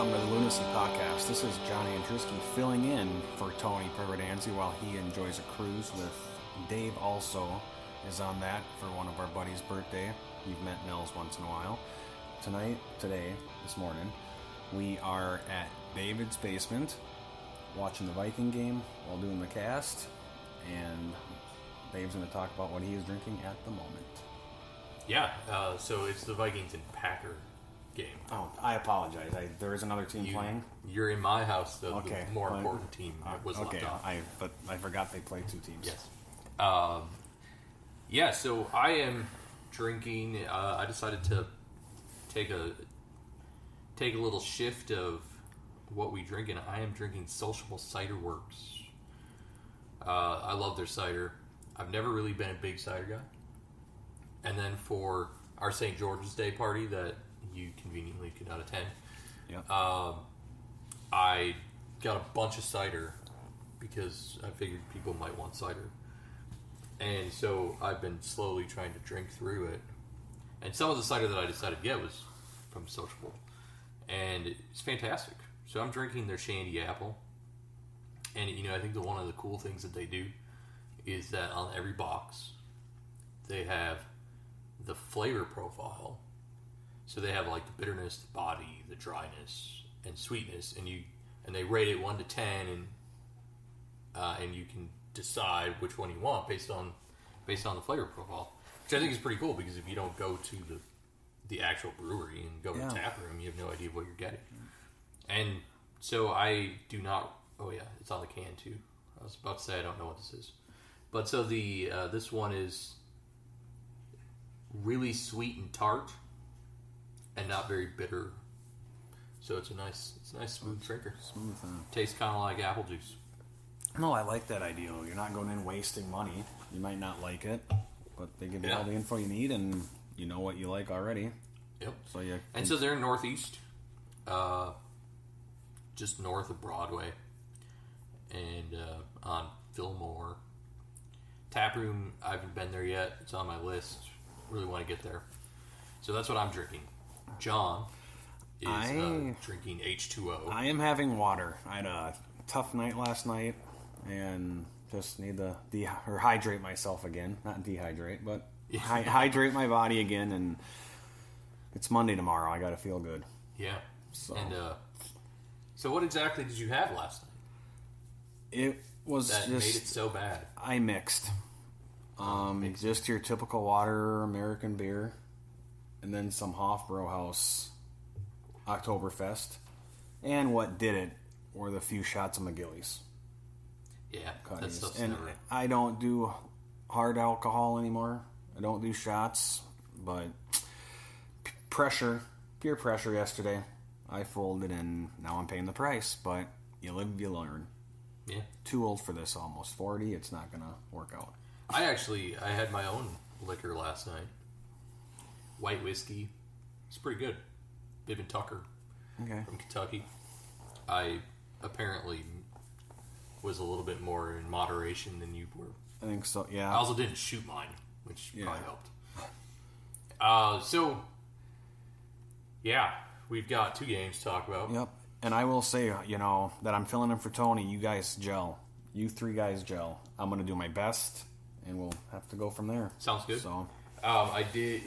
welcome to the Lunacy Podcast. This is Johnny Andruski filling in for Tony Perrodanzi while he enjoys a cruise with Dave. Also is on that for one of our buddies' birthday. You've met Nels once in a while. This morning, we are at David's basement watching the Viking game while doing the cast, and Dave's going to talk about what he is drinking at the moment. Yeah, so it's the Vikings and Packer game. Oh, I apologize. There is another team playing. You're in my house, though. Okay. The more important team was left off. But I forgot they play two teams. Yes. So I am drinking. I decided to take a little shift of what we drink, and I am drinking Sociable Cider Werks. I love their cider. I've never really been a big cider guy. And then for our St. George's Day party that you conveniently could not attend, I got a bunch of cider because I figured people might want cider. And so I've been slowly trying to drink through it. And some of the cider that I decided to get was from Sociable. And it's fantastic. So I'm drinking their Shandy Apple. And, I think one of the cool things that they do is that on every box, they have the flavor profile. So they have like the bitterness, the body, the dryness, and sweetness, and they rate it 1 to 10, and you can decide which one you want based on the flavor profile, which I think is pretty cool because if you don't go to the actual brewery and go to the tap room, you have no idea what you're getting. And so I do not. Oh yeah, it's on the can too. I was about to say I don't know what this is, but so the this one is really sweet and tart, and not very bitter. So it's a nice smooth drinker. Smooth. Tastes kind of like apple juice. No, I like that idea. You're not going in wasting money. You might not like it, but they give you all the info you need, and you know what you like already. Yep. So so they're Northeast, just north of Broadway, and on Fillmore. Taproom, I haven't been there yet. It's on my list. Really want to get there. So that's what I'm drinking. John is drinking H2O. I am having water. I had a tough night last night and just need to hydrate myself again. Not dehydrate, but hydrate my body again. And it's Monday tomorrow. I got to feel good. Yeah. So. And so what exactly did you have last night? It was that made it so bad. I mixed. Just your typical water American beer, and then some Hofbrauhaus Oktoberfest, and what did it were the few shots of McGillies. Yeah, and I don't do hard alcohol anymore. I don't do shots, but peer pressure yesterday. I folded, and now I'm paying the price. But you live, you learn. Yeah. Too old for this, almost 40. It's not going to work out. I had my own liquor last night. White whiskey. It's pretty good. Bibb and Tucker from Kentucky. I apparently was a little bit more in moderation than you were. I think so, yeah. I also didn't shoot mine, which probably helped. We've got 2 games to talk about. Yep. And I will say, that I'm filling in for Tony. You guys gel. You 3 guys gel. I'm going to do my best, and we'll have to go from there. Sounds good. So,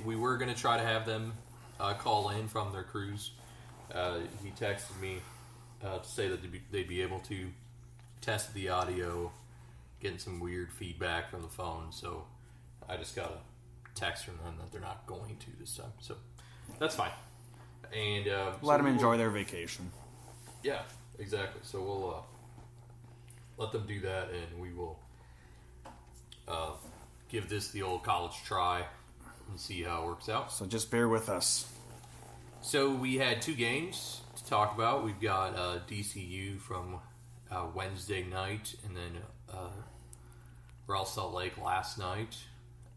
we were going to try to have them call in from their cruise. He texted me to say that they'd be able to test the audio, getting some weird feedback from the phone. So I just got a text from them that they're not going to this time. So that's fine. And let them enjoy their vacation. Yeah, exactly. So we'll let them do that, and we will give this the old college try and see how it works out. So just bear with us. So we had 2 games to talk about. We've got DCU from Wednesday night, and then Real Salt Lake last night.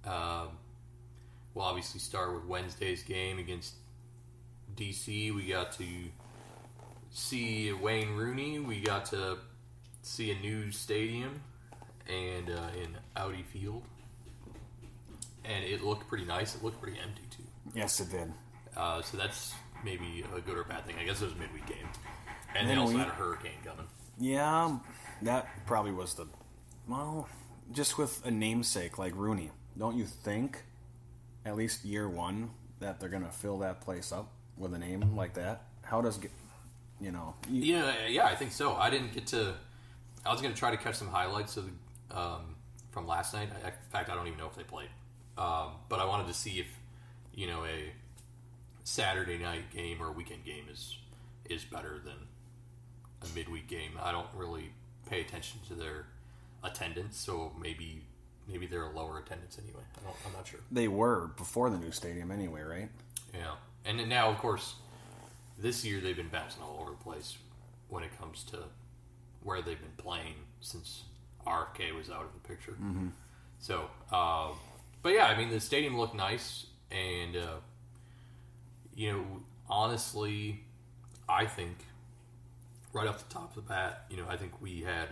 We'll obviously start with Wednesday's game against DC. We got to see Wayne Rooney. We got to see a new stadium and in Audi Field. And it looked pretty nice. It looked pretty empty, too. Yes, it did. So that's maybe a good or bad thing. I guess it was a midweek game. And they also had a hurricane coming. Yeah, that probably was just with a namesake like Rooney. Don't you think, at least year one, that they're going to fill that place up with a name like that? How does, Yeah, I think so. I didn't get to... I was going to try to catch some highlights of from last night. In fact, I don't even know if they played. But I wanted to see if, a Saturday night game or a weekend game is better than a midweek game. I don't really pay attention to their attendance, so maybe they're a lower attendance anyway. I'm not sure. They were before the new stadium anyway, right? Yeah. And then now, of course, this year they've been bouncing all over the place when it comes to where they've been playing since RFK was out of the picture. Mm-hmm. So, but yeah, I mean, the stadium looked nice, and, honestly, I think, right off the top of the bat, I think we had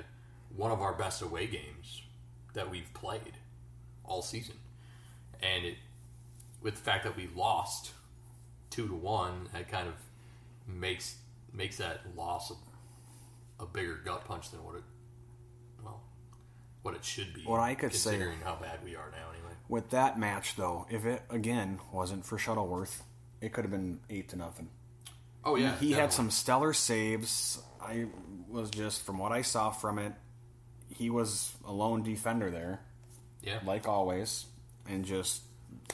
one of our best away games that we've played all season. And with the fact that we lost 2-1, that kind of makes that loss a bigger gut punch than what it should be. What I could considering say, how bad we are now, anyway. With that match, though, if it again wasn't for Shuttleworth, it could have been 8-0. Oh yeah, he had some stellar saves. I was just, from what I saw from it, he was a lone defender there. Yeah, like always, and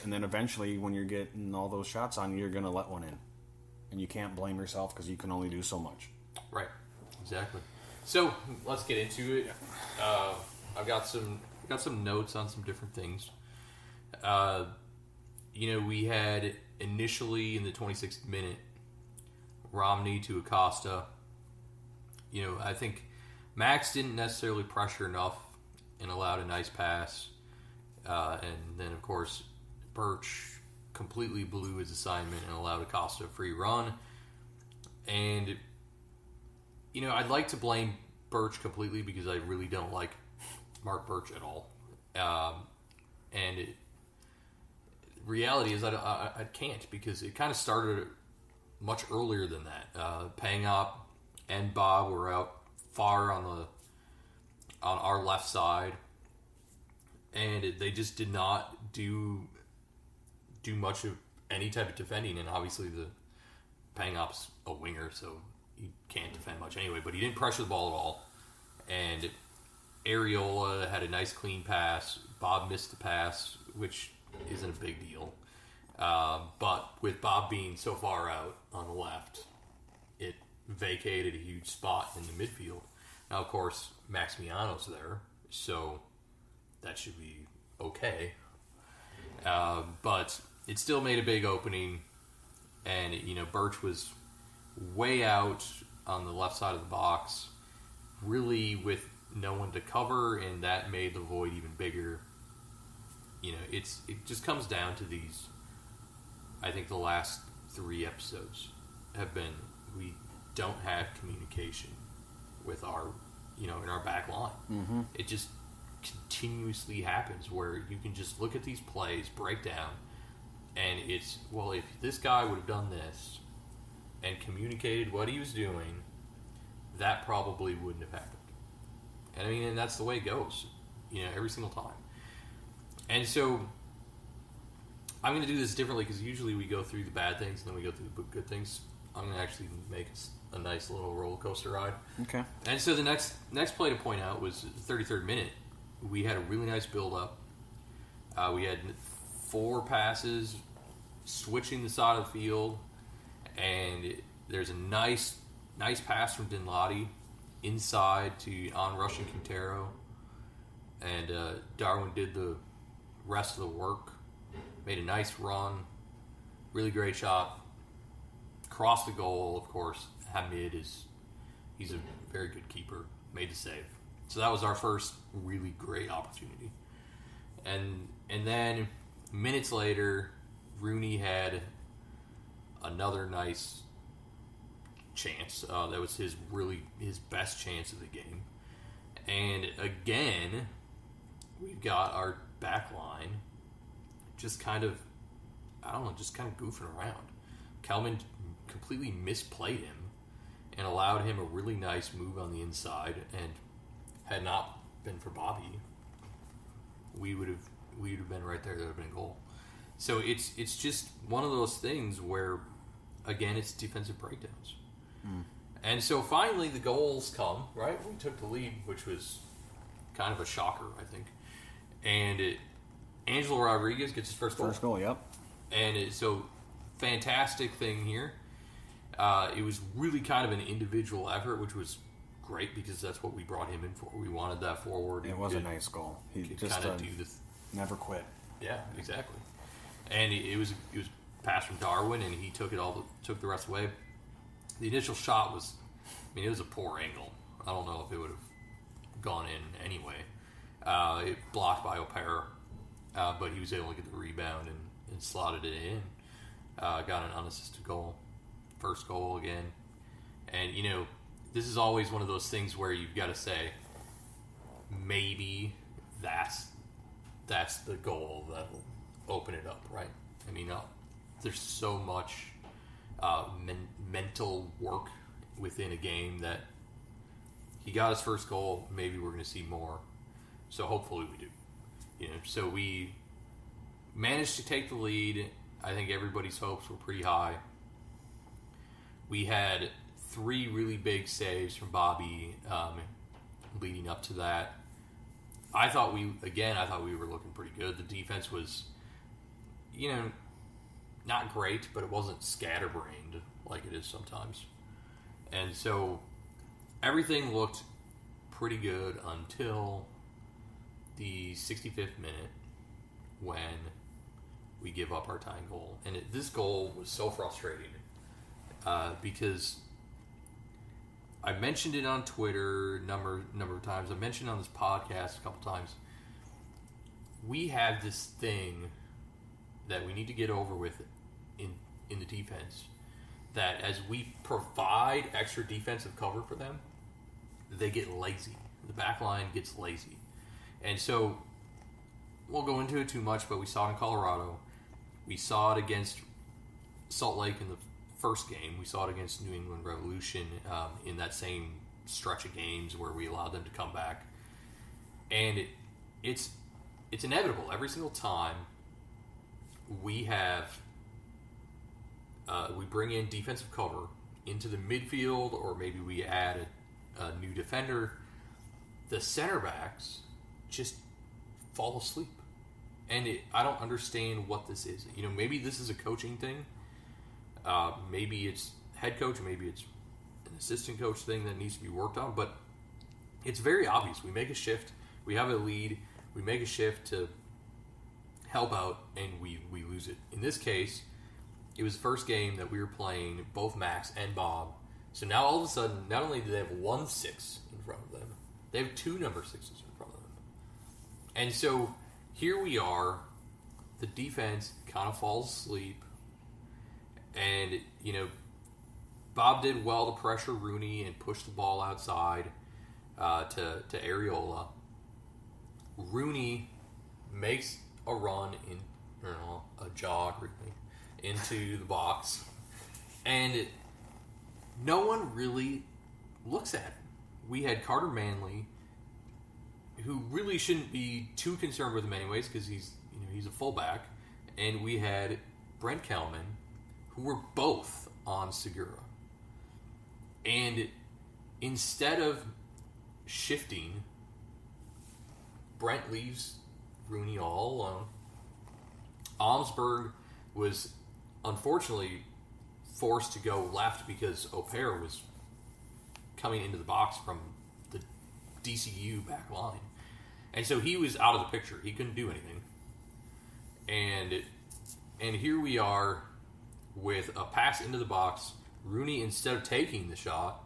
then eventually, when you're getting all those shots on you, you're going to let one in, and you can't blame yourself because you can only do so much. Right, exactly. So let's get into it. I've got some notes on some different things. We had initially in the 26th minute Romney to Acosta. I think Max didn't necessarily pressure enough and allowed a nice pass. And then, of course, Birch completely blew his assignment and allowed Acosta a free run. And, I'd like to blame Birch completely because I really don't like Mark Birch at all. Reality is I can't, because it kind of started much earlier than that. Pangop and Bob were out far on our left side, and they just did not do much of any type of defending. And obviously the Pangop's a winger, so he can't defend much anyway, but he didn't pressure the ball at all. And Areola had a nice clean pass. Bob missed the pass, which isn't a big deal. But with Bob being so far out on the left, it vacated a huge spot in the midfield. Now, of course, Maximiano's there, so that should be okay. But it still made a big opening, and, Birch was way out on the left side of the box, really with no one to cover, and that made the void even bigger. It just comes down to these. I think the last 3 episodes have been, we don't have communication with our, in our back line. Mm-hmm. It just continuously happens where you can just look at these plays, break down, and it's, well, if this guy would have done this and communicated what he was doing, that probably wouldn't have happened. And that's the way it goes, every single time. And so I'm going to do this differently, because usually we go through the bad things and then we go through the good things. I'm going to actually make a nice little roller coaster ride. Okay. And so the next play to point out was the 33rd minute. We had a really nice build-up. We had 4 passes switching the side of the field, and there's a nice pass from Dinladi inside to on-rushing Quintero, and Darwin did the rest of the work, made a nice run, really great shot, crossed the goal. Of course, Hamid he's a very good keeper, made the save. So that was our first really great opportunity. And then minutes later, Rooney had another nice chance. That was his best chance of the game. And again, we've got our back line just kind of goofing around. Kelman completely misplayed him, and allowed him a really nice move on the inside. And had not been for Bobby, we would have been right there. That would have been a goal. So it's just one of those things where, again, it's defensive breakdowns. And so finally the goals come, right? We took the lead, which was kind of a shocker, I think. And Angelo Rodriguez gets his first goal. First goal, yep. And so fantastic thing here. It was really kind of an individual effort, which was great because that's what we brought him in for. We wanted that forward. It was a nice goal. He just kind of do this. Never quit. Yeah, exactly. And it was passed from Darwin, and he took the rest away. The initial shot was, it was a poor angle. I don't know if it would have gone in anyway. It blocked by O'Para, but he was able to get the rebound and slotted it in. Got an unassisted goal. First goal again. And, this is always one of those things where you've got to say, maybe that's the goal that will open it up, right? There's so much mental work within a game that he got his first goal. Maybe we're going to see more. So hopefully we do. So we managed to take the lead. I think everybody's hopes were pretty high. We had 3 really big saves from Bobby leading up to that. I thought we were looking pretty good. The defense was, not great, but it wasn't scatterbrained like it is sometimes. And so everything looked pretty good until the 65th minute when we give up our tying goal. And this goal was so frustrating because I mentioned it on Twitter a number of times. I mentioned it on this podcast a couple times. We have this thing that we need to get over with in the defense, that as we provide extra defensive cover for them, they get lazy. The back line gets lazy. And so, won't go into it too much, but we saw it in Colorado. We saw it against Salt Lake in the first game. We saw it against New England Revolution in that same stretch of games where we allowed them to come back. And it's inevitable. Every single time we have we bring in defensive cover into the midfield, or maybe we add a new defender, the center backs just fall asleep. And I don't understand what this is. Maybe this is a coaching thing. Maybe it's head coach, maybe it's an assistant coach thing that needs to be worked on. But it's very obvious. We make a shift. We have a lead. We make a shift to help out, and we lose it. In this case, it was the first game that we were playing both Max and Bob. So now all of a sudden, not only do they have 1 6 in front of them, they have 2 number 6s in front of them. And so here we are, the defense kind of falls asleep, and, Bob did well to pressure Rooney and push the ball outside to Areola. Rooney makes a run a jog really, into the box, and no one really looks at him. We had Carter Manley, who really shouldn't be too concerned with him anyways, because he's a fullback, and we had Brent Kelman, who were both on Segura. And instead of shifting, Brent leaves Rooney all alone. Omsberg was unfortunately forced to go left because O'Para was coming into the box from the DCU back line. And so he was out of the picture. He couldn't do anything. And here we are with a pass into the box. Rooney, instead of taking the shot,